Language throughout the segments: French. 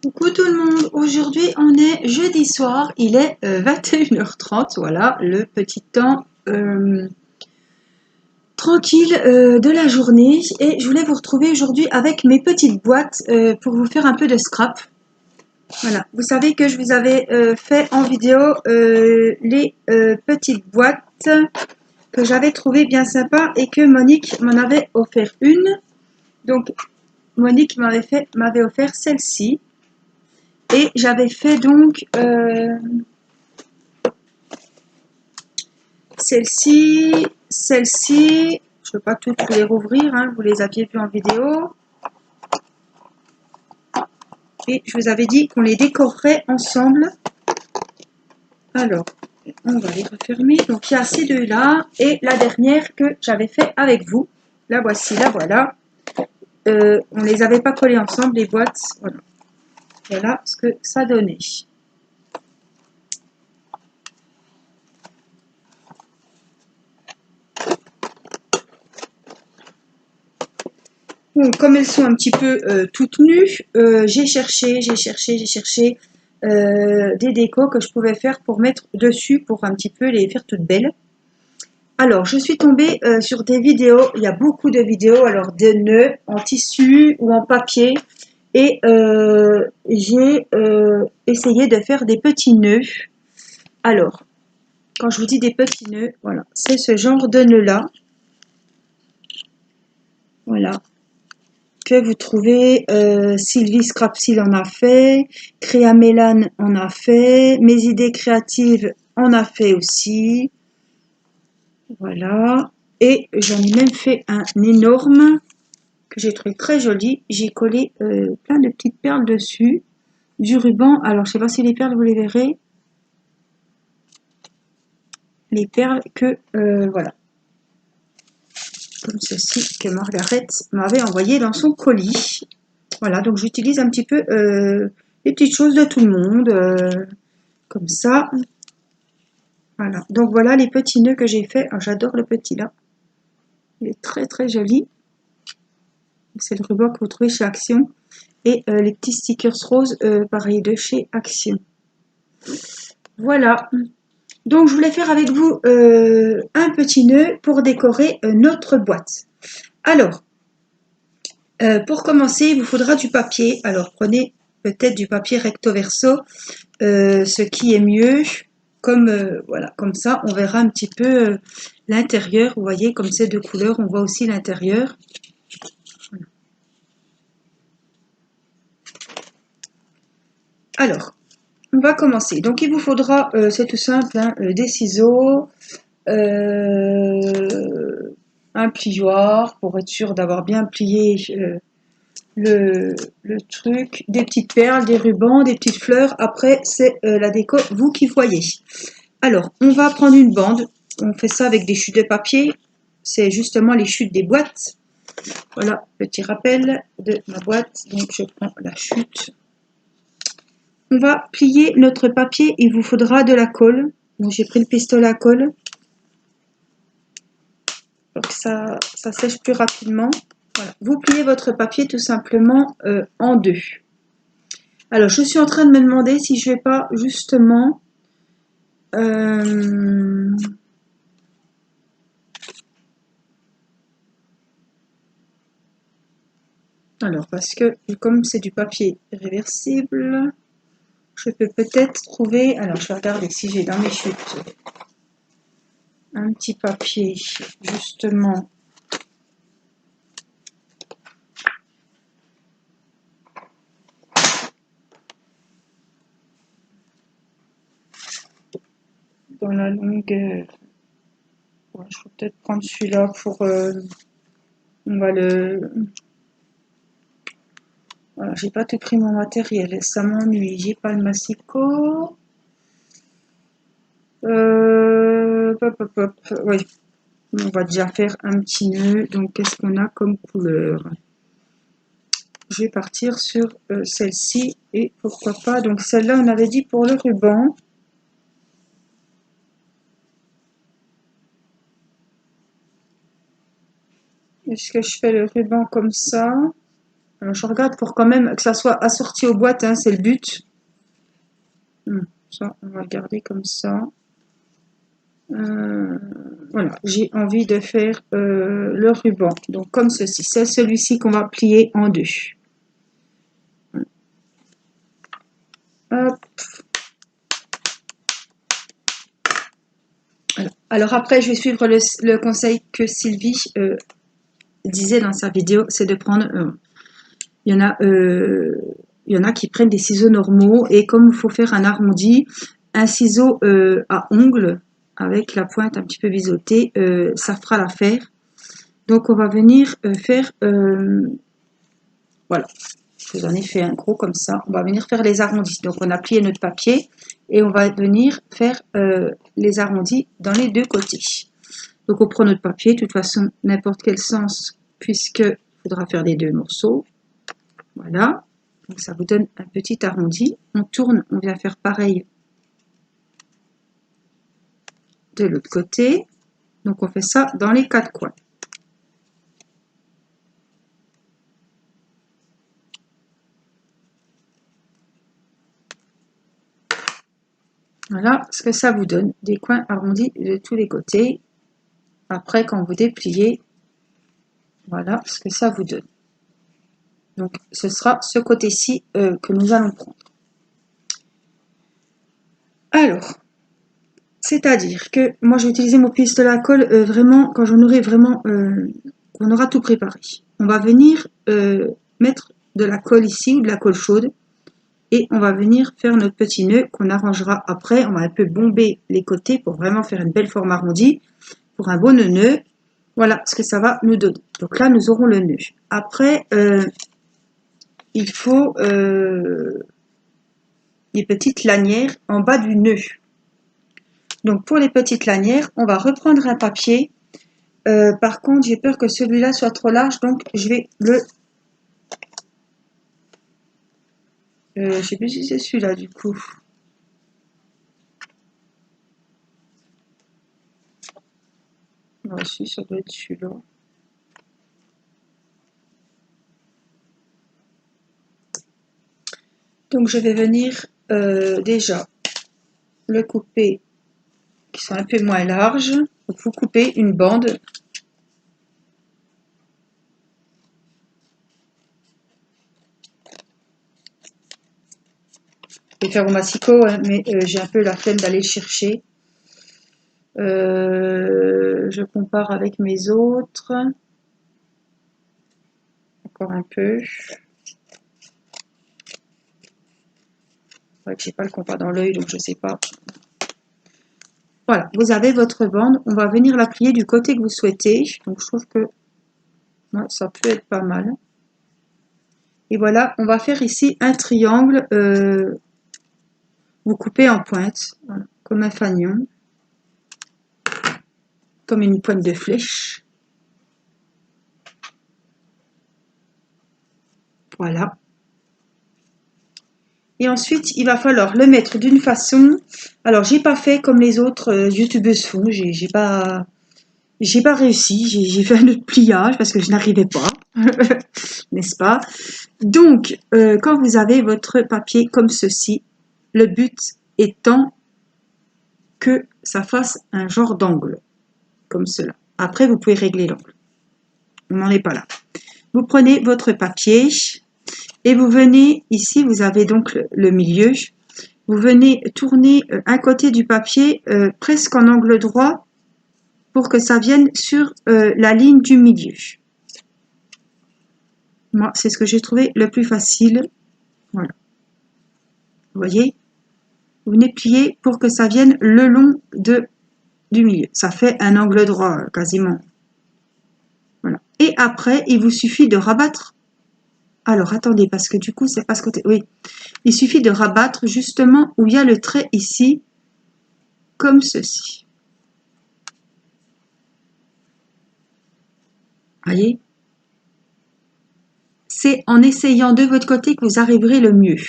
Coucou tout le monde, aujourd'hui on est jeudi soir, il est 21h30, voilà le petit temps tranquille de la journée et je voulais vous retrouver aujourd'hui avec mes petites boîtes pour vous faire un peu de scrap. Voilà, vous savez que je vous avais fait en vidéo les petites boîtes que j'avais trouvées bien sympas et que Monique m'en avait offert une. Donc Monique m'avait offert celle-ci. Et j'avais fait donc celle-ci, celle-ci. Je ne peux pas toutes les rouvrir, hein, vous les aviez vues en vidéo. Et je vous avais dit qu'on les décorerait ensemble. Alors, on va les refermer. Donc il y a ces deux-là et la dernière que j'avais fait avec vous. La voici, la voilà. On ne les avait pas collées ensemble, les boîtes. Voilà. Voilà ce que ça donnait. Bon, comme elles sont un petit peu toutes nues, j'ai cherché des décos que je pouvais faire pour mettre dessus pour un petit peu les faire toutes belles. Alors, je suis tombée sur des vidéos, il y a beaucoup de vidéos, alors de nœuds en tissu ou en papier, et j'ai essayé de faire des petits nœuds. Alors, quand je vous dis des petits nœuds, voilà, c'est ce genre de nœud-là. Voilà. Que vous trouvez, Sylvie Scrapsil en a fait, Créa Mélane en a fait, Mes idées créatives en a fait aussi. Voilà. Et j'en ai même fait un énorme que j'ai trouvé très joli. J'ai collé plein de petites perles dessus, du ruban. Alors, je ne sais pas si les perles, vous les verrez. Les perles que, voilà, comme ceci, que Margaret m'avait envoyé dans son colis. Voilà, donc j'utilise un petit peu les petites choses de tout le monde, comme ça. Voilà, donc voilà les petits nœuds que j'ai fait. J'adore le petit là. Il est très très joli. C'est le ruban que vous trouvez chez Action. Et les petits stickers roses, pareil, de chez Action. Voilà. Donc je voulais faire avec vous un petit nœud pour décorer notre boîte. Alors, pour commencer, il vous faudra du papier. Alors prenez peut-être du papier recto verso, ce qui est mieux. Comme voilà, comme ça, on verra un petit peu l'intérieur. Vous voyez, comme c'est deux couleurs, on voit aussi l'intérieur. Voilà. Alors, on va commencer. Donc, il vous faudra, c'est tout simple, hein, des ciseaux, un plioir pour être sûr d'avoir bien plié le truc, des petites perles, des rubans, des petites fleurs. Après, c'est la déco, vous qui voyez. Alors, on va prendre une bande. On fait ça avec des chutes de papier. C'est justement les chutes des boîtes. Voilà, petit rappel de ma boîte. Donc, je prends la chute. On va plier notre papier. Il vous faudra de la colle. Donc, j'ai pris le pistolet à colle pour que ça sèche plus rapidement. Voilà. Vous pliez votre papier tout simplement en deux. Alors, je suis en train de me demander si je ne vais pas justement... alors, parce que comme c'est du papier réversible, je peux peut-être trouver... Alors, je vais regarder si j'ai dans mes chutes un petit papier, justement. Dans la longueur. Ouais, je vais peut-être prendre celui-là pour... on va le... Voilà, j'ai pas tout pris mon matériel, ça m'ennuie. J'ai pas le massicot. Hop, hop, hop. Oui, on va déjà faire un petit nœud. Donc, qu'est-ce qu'on a comme couleur? Je vais partir sur celle-ci et pourquoi pas. Donc, celle-là, on avait dit pour le ruban. Est-ce que je fais le ruban comme ça? Alors, je regarde pour quand même que ça soit assorti aux boîtes, hein, c'est le but. Ça, on va le garder comme ça. Voilà, j'ai envie de faire le ruban. Donc, comme ceci. C'est celui-ci qu'on va plier en deux. Hop. Alors après, je vais suivre le conseil que Sylvie disait dans sa vidéo, c'est de prendre... il y en a qui prennent des ciseaux normaux et comme il faut faire un arrondi, un ciseau à ongles avec la pointe un petit peu biseautée, ça fera l'affaire. Donc on va venir faire... voilà, j'en ai fait un gros comme ça. On va venir faire les arrondis. Donc on a plié notre papier et on va venir faire les arrondis dans les deux côtés. Donc on prend notre papier, de toute façon n'importe quel sens, puisqu'il faudra faire les deux morceaux. Voilà, donc ça vous donne un petit arrondi. On tourne, on vient faire pareil de l'autre côté. Donc on fait ça dans les quatre coins. Voilà ce que ça vous donne, des coins arrondis de tous les côtés. Après, quand vous dépliez, voilà ce que ça vous donne. Donc, ce sera ce côté-ci que nous allons prendre. Alors, c'est-à-dire que moi, je vais utiliser mon pistolet à colle vraiment quand j'en aurai vraiment, qu'on aura tout préparé. On va venir mettre de la colle ici ou de la colle chaude et on va venir faire notre petit nœud qu'on arrangera après. On va un peu bomber les côtés pour vraiment faire une belle forme arrondie pour un beau nœud. Voilà ce que ça va nous donner. Donc là, nous aurons le nœud. Après, il faut les petites lanières en bas du nœud. Donc pour les petites lanières, on va reprendre un papier. Par contre, j'ai peur que celui-là soit trop large, donc je vais le... je sais plus si c'est celui-là du coup. Si, ça doit être celui-là. Donc je vais venir déjà le couper qui sont un peu moins larges. Donc vous coupez une bande. Je vais faire au massicot, hein, mais j'ai un peu la flemme d'aller le chercher. Je compare avec mes autres. Encore un peu. Ouais, j'ai pas le compas dans l'œil, donc je sais pas. Voilà, vous avez votre bande. On va venir la plier du côté que vous souhaitez. Donc je trouve que ouais, ça peut être pas mal. Et voilà, on va faire ici un triangle. Vous coupez en pointe, voilà, comme un fanion, comme une pointe de flèche. Voilà. Et ensuite, il va falloir le mettre d'une façon. Alors, j'ai pas fait comme les autres youtubeuses font. J'ai pas réussi. J'ai fait un autre pliage parce que je n'arrivais pas, n'est-ce pas? Donc, quand vous avez votre papier comme ceci, le but étant que ça fasse un genre d'angle, comme cela. Après, vous pouvez régler l'angle. On n'en est pas là. Vous prenez votre papier et vous venez, ici, vous avez donc le milieu. Vous venez tourner un côté du papier presque en angle droit pour que ça vienne sur la ligne du milieu. Moi, c'est ce que j'ai trouvé le plus facile. Voilà. Vous voyez? Vous venez plier pour que ça vienne le long du milieu. Ça fait un angle droit quasiment. Voilà. Et après, il vous suffit de rabattre. Alors, attendez, parce que du coup, c'est pas ce côté. Oui. Il suffit de rabattre justement où il y a le trait ici, comme ceci. Voyez? C'est en essayant de votre côté que vous arriverez le mieux.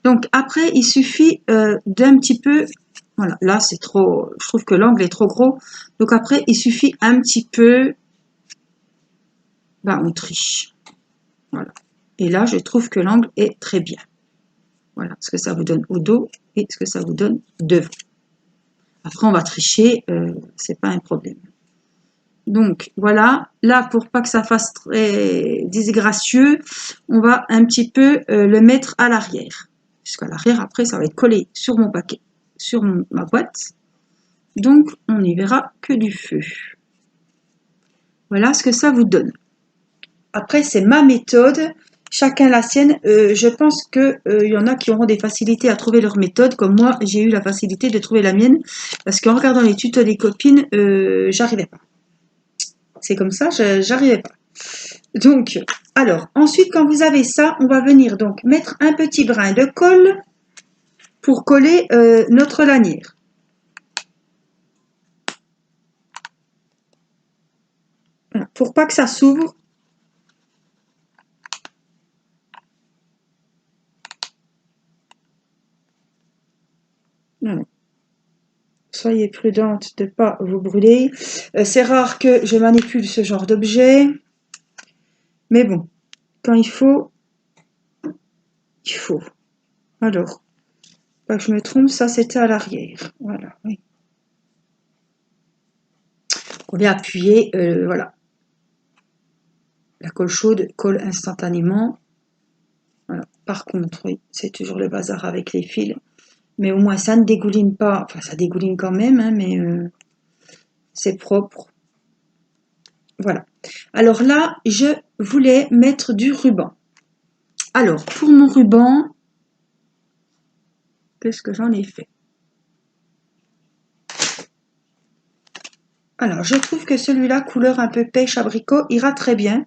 Donc après, il suffit d'un petit peu... Voilà, là c'est trop... Je trouve que l'angle est trop gros. Donc après, il suffit un petit peu... Ben, on triche. Voilà. Et là, je trouve que l'angle est très bien. Voilà ce que ça vous donne au dos et ce que ça vous donne devant. Après, on va tricher, c'est pas un problème. Donc, voilà. Là, pour pas que ça fasse très disgracieux, on va un petit peu le mettre à l'arrière. Jusqu'à l'arrière, après, ça va être collé sur mon paquet, sur ma boîte. Donc, on n'y verra que du feu. Voilà ce que ça vous donne. Après, c'est ma méthode. Chacun la sienne. Je pense qu'il y en a qui auront des facilités à trouver leur méthode. Comme moi, j'ai eu la facilité de trouver la mienne. Parce qu'en regardant les tutos des copines, j'arrivais pas. C'est comme ça, j'arrivais pas. Donc, alors, ensuite, quand vous avez ça, on va venir donc mettre un petit brin de colle pour coller notre lanière. Voilà, pour pas que ça s'ouvre. Voilà. Soyez prudente de ne pas vous brûler. C'est rare que je manipule ce genre d'objet. Mais bon, quand il faut, il faut. Alors, pas que je me trompe, ça c'était à l'arrière. Voilà, oui. On vient appuyer, voilà. La colle chaude colle instantanément. Voilà. Par contre, oui, c'est toujours le bazar avec les fils. Mais au moins, ça ne dégouline pas. Enfin, ça dégouline quand même, hein, mais c'est propre. Voilà. Alors là, je voulais mettre du ruban. Alors, pour mon ruban, qu'est-ce que j'en ai fait? Alors, je trouve que celui-là, couleur un peu pêche abricot, ira très bien.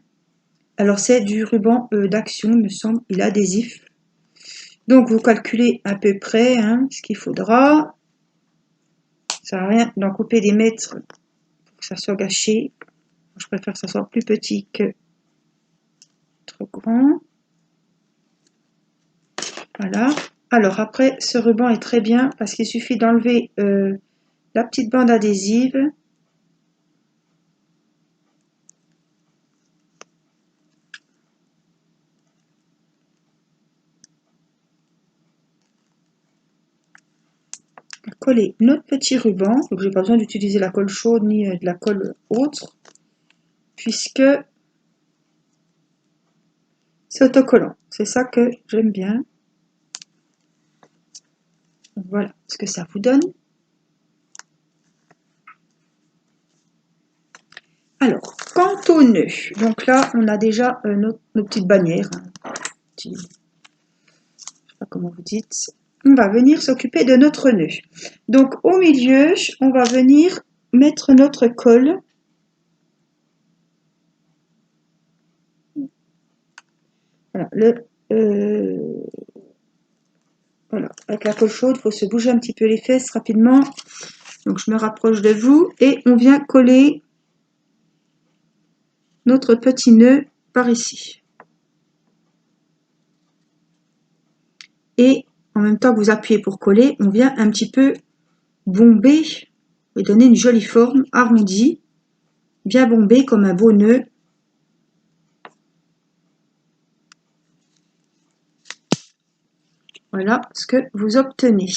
Alors, c'est du ruban d'Action, me semble, il est adhésif. Donc, vous calculez à peu près hein, ce qu'il faudra. Ça sert à rien d'en couper des mètres pour que ça soit gâché. Je préfère que ça soit plus petit que trop grand. Voilà. Alors, après, ce ruban est très bien parce qu'il suffit d'enlever la petite bande adhésive. Coller notre petit ruban. Donc, j'ai pas besoin d'utiliser la colle chaude ni de la colle autre puisque c'est autocollant. C'est ça que j'aime bien. Voilà ce que ça vous donne. Alors, quant aux nœuds, donc là, on a déjà nos petites bannières. Je ne sais pas comment vous dites. On va venir s'occuper de notre nœud. Donc, au milieu, on va venir mettre notre colle. Voilà, voilà, avec la colle chaude, il faut se bouger un petit peu les fesses rapidement. Donc, je me rapproche de vous et on vient coller notre petit nœud par ici. Et en même temps que vous appuyez pour coller, on vient un petit peu bomber et donner une jolie forme arrondie, bien bombée comme un beau nœud. Voilà ce que vous obtenez.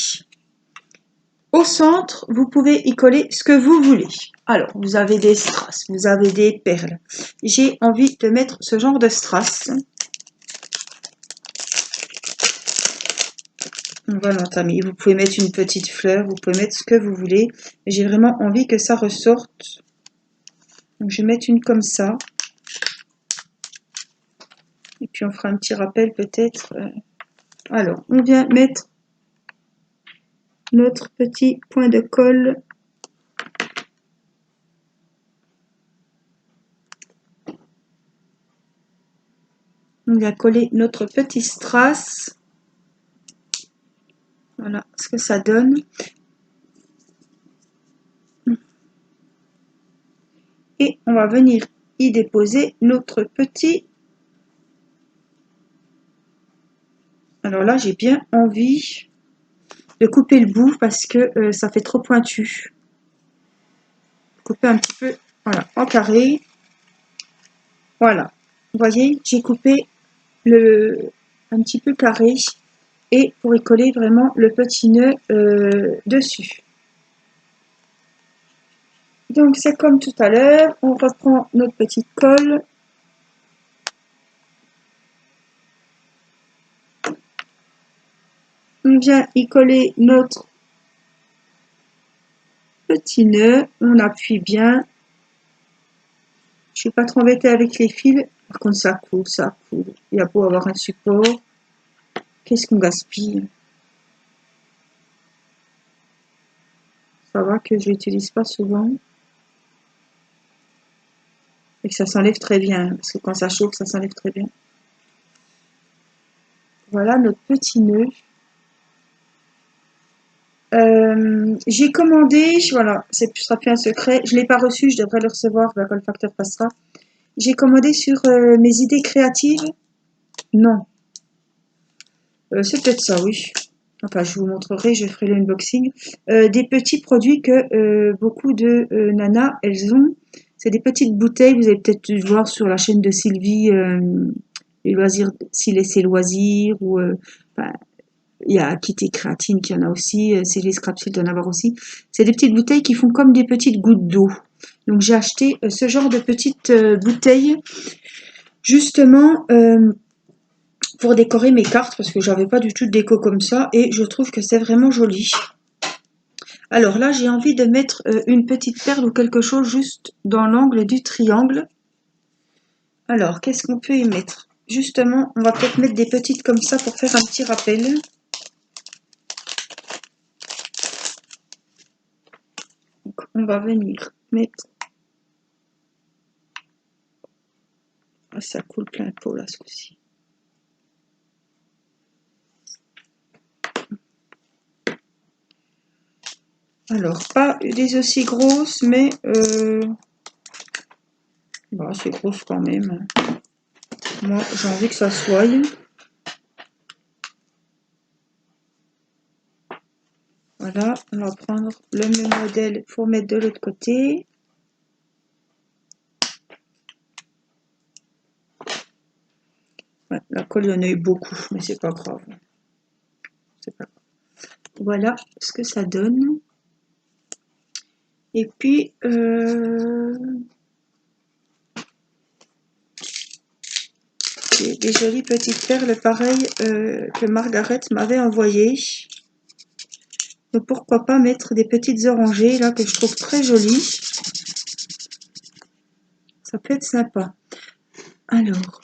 Au centre, vous pouvez y coller ce que vous voulez. Alors, vous avez des strass, vous avez des perles. J'ai envie de mettre ce genre de strass. Voilà, tamis. Vous pouvez mettre une petite fleur, vous pouvez mettre ce que vous voulez. J'ai vraiment envie que ça ressorte. Donc, je vais mettre une comme ça. Et puis, on fera un petit rappel peut-être. Alors, on vient mettre notre petit point de colle. On vient coller notre petit strass. Voilà ce que ça donne. Et on va venir y déposer notre petit. Alors là, j'ai bien envie de couper le bout parce que ça fait trop pointu. Couper un petit peu, voilà, en carré. Voilà. Vous voyez, j'ai coupé un petit peu carré et pour y coller vraiment le petit nœud dessus. Donc c'est comme tout à l'heure, on reprend notre petite colle. On vient y coller notre petit nœud, on appuie bien. Je suis pas trop embêtée avec les fils, par contre ça coule, ça coule. Il y a beau avoir un support, qu'est-ce qu'on gaspille. Ça va que je l'utilise pas souvent. Et que ça s'enlève très bien, parce que quand ça chauffe, ça s'enlève très bien. Voilà notre petit nœud. J'ai commandé, voilà, ça sera plus un secret, je ne l'ai pas reçu, je devrais le recevoir quand le facteur passera. J'ai commandé sur mes idées créatives. Non, c'est peut-être ça, oui. Enfin, je vous montrerai, je ferai l'unboxing. Des petits produits que beaucoup de nanas, elles ont. C'est des petites bouteilles, vous avez peut-être dû voir sur la chaîne de Sylvie, les loisirs, s'il et ses loisirs, ou enfin, il y a Kitty Créatine qui en a aussi, Céline Scrapsile doit en avoir aussi. C'est des petites bouteilles qui font comme des petites gouttes d'eau. Donc j'ai acheté ce genre de petites bouteilles justement pour décorer mes cartes parce que j'avais pas du tout de déco comme ça et je trouve que c'est vraiment joli. Alors là j'ai envie de mettre une petite perle ou quelque chose juste dans l'angle du triangle. Alors qu'est-ce qu'on peut y mettre? Justement on va peut-être mettre des petites comme ça pour faire un petit rappel. Donc, on va venir mettre... Ah, ça coule plein pot là ce coup-ci. Alors, pas des aussi grosses, mais bah, c'est grosse quand même. Moi, j'ai envie que ça soit. Voilà, on va prendre le même modèle pour mettre de l'autre côté. Ouais, la colle, il y en a eu beaucoup, mais c'est pas grave. C'est pas grave. Voilà ce que ça donne. Et puis, des jolies petites perles pareilles que Margaret m'avait envoyées. Donc pourquoi pas mettre des petites orangées là que je trouve très jolies. Ça peut être sympa. Alors,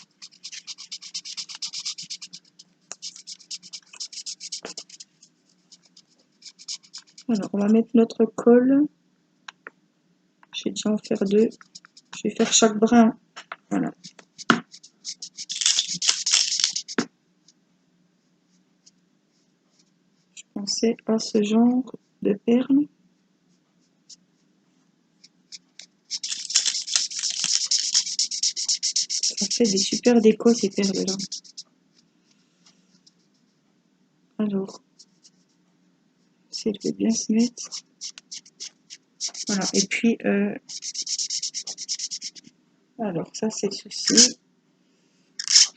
on va mettre notre colle. Je vais déjà en faire deux. Je vais faire chaque brin. Voilà. Je pensais à ce genre de perles. Ça fait des super décos ces perles-là. Alors, si elle veut bien se mettre. Voilà. Et puis, alors ça c'est ceci.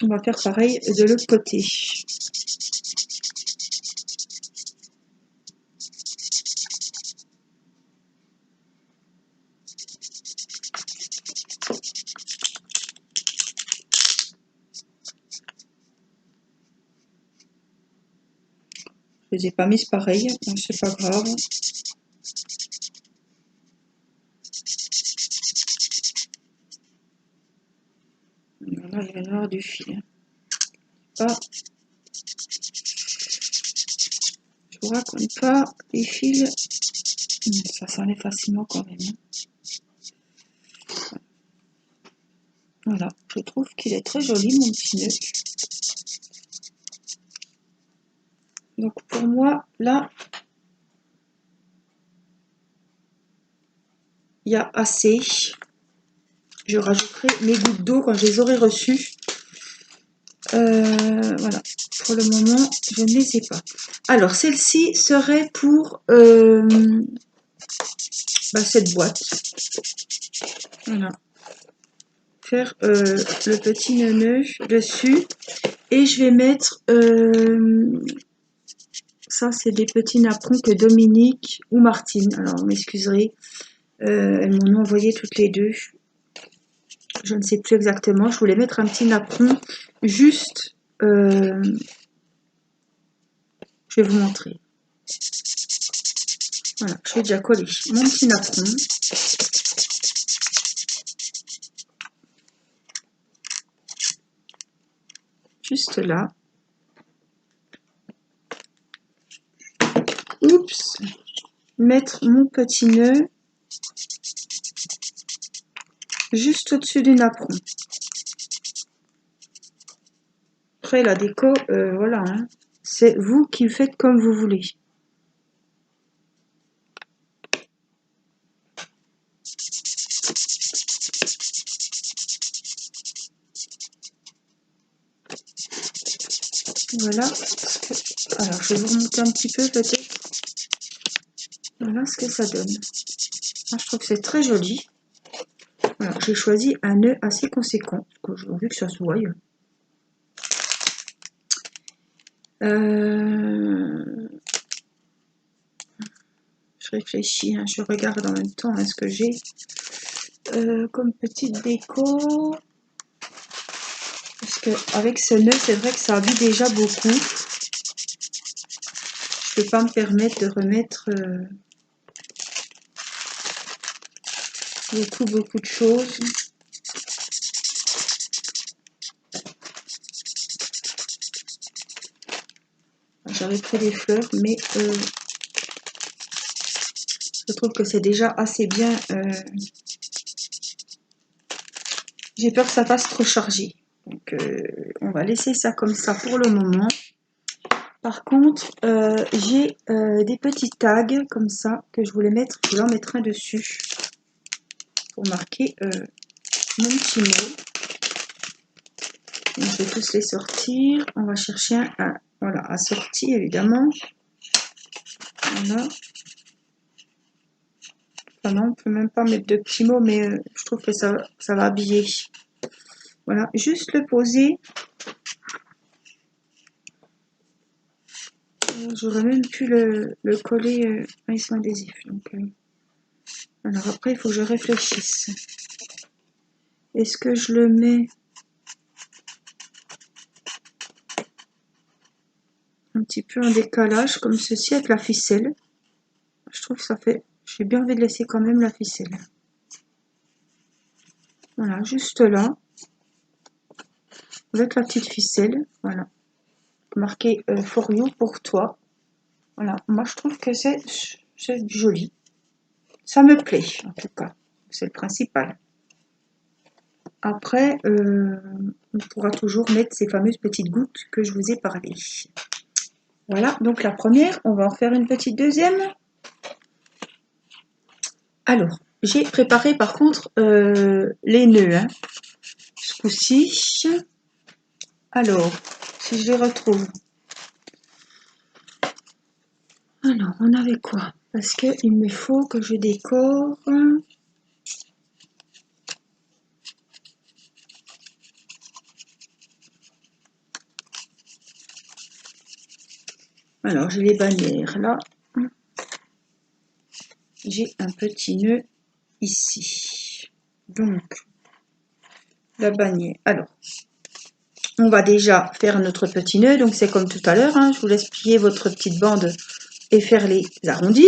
On va faire pareil de l'autre côté. Je les ai pas mises pareil, donc c'est pas grave. Voilà, il va y avoir du fil. Pas. Je vous raconte pas, les fils, ça s'enlève facilement quand même. Voilà, je trouve qu'il est très joli mon petit nœud. Donc pour moi, là, il y a assez. Je rajouterai mes gouttes d'eau quand je les aurai reçues. Voilà, pour le moment, je ne les ai pas. Alors, celle-ci serait pour cette boîte. Voilà. faire le petit nœud dessus. Et je vais mettre... ça, c'est des petits napperons que Dominique ou Martine, alors vous m'excuserez, elles m'en ont envoyé toutes les deux. Je ne sais plus exactement. Je voulais mettre un petit napperon juste... je vais vous montrer. Voilà, je vais déjà coller mon petit napperon. Juste là. Oups. Mettre mon petit nœud juste au-dessus du napperon. Après la déco, voilà, hein, c'est vous qui faites comme vous voulez. Voilà. Alors je vais vous remonter un petit peu peut-être. Voilà ce que ça donne. Moi, je trouve que c'est très joli. Voilà, j'ai choisi un nœud assez conséquent, parce que j'ai envie que ça se voie. Je réfléchis, hein, je regarde en même temps ce que j'ai comme petite déco. Parce qu'avec ce nœud, c'est vrai que ça abîme déjà beaucoup. Je ne peux pas me permettre de remettre beaucoup de choses. J'avais pris des fleurs, mais je trouve que c'est déjà assez bien. J'ai peur que ça fasse trop chargé. Donc, on va laisser ça comme ça pour le moment. Par contre, j'ai des petits tags comme ça que je voulais mettre. Je vais en mettre un dessus pour marquer mon petit mot. Donc, je vais tous les sortir. On va chercher un voilà, assorti évidemment. Voilà. Enfin non, on peut même pas mettre de petits mots, mais je trouve que ça va habiller. Voilà, juste le poser. J'aurais même pu le coller avec son adhésif. Donc, alors après, il faut que je réfléchisse. Est-ce que je le mets un petit peu en décalage comme ceci avec la ficelle? Je trouve que ça fait... J'ai bien envie de laisser quand même la ficelle. Voilà, juste là. Avec la petite ficelle. Voilà. Marqué for you pour toi. Voilà, moi je trouve que c'est joli. Ça me plaît en tout cas. C'est le principal. Après, on pourra toujours mettre ces fameuses petites gouttes que je vous ai parlé. Voilà, donc la première, on va en faire une petite deuxième. Alors, j'ai préparé par contre les nœuds, hein, ce coup-ci. Alors, si je les retrouve. Alors, on avait quoi? Parce qu'il me faut que je décore. Alors, j'ai les bannières là. J'ai un petit nœud ici. Donc, la bannière. Alors, on va déjà faire notre petit nœud. Donc, c'est comme tout à l'heure. Hein, je vous laisse plier votre petite bande et faire les arrondis.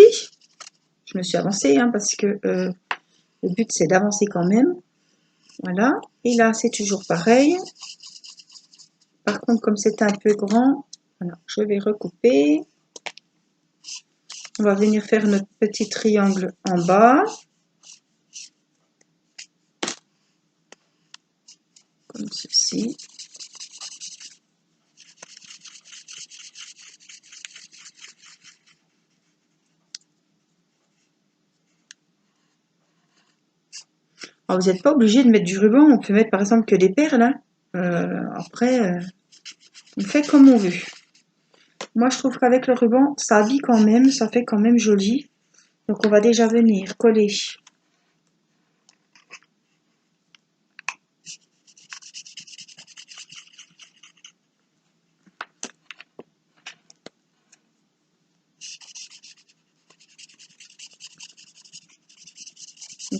Je me suis avancée hein, parce que le but, c'est d'avancer quand même. Voilà. Et là, c'est toujours pareil. Par contre, comme c'est un peu grand, voilà, je vais recouper. On va venir faire notre petit triangle en bas. Comme ceci. Alors, vous n'êtes pas obligé de mettre du ruban. On peut mettre par exemple que des perles. Hein. Après, on fait comme on veut. Moi, je trouve qu'avec le ruban, ça habille quand même. Ça fait quand même joli. Donc, on va déjà venir coller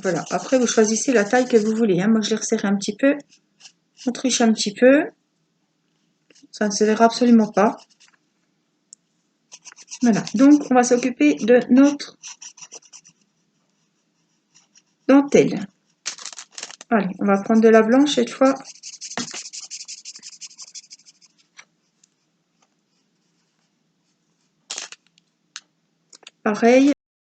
voilà, après vous choisissez la taille que vous voulez, hein. Moi je l'ai resserré un petit peu, on triche un petit peu, ça ne se verra absolument pas. Voilà, donc on va s'occuper de notre dentelle. Allez, on va prendre de la blanche cette fois. Pareil.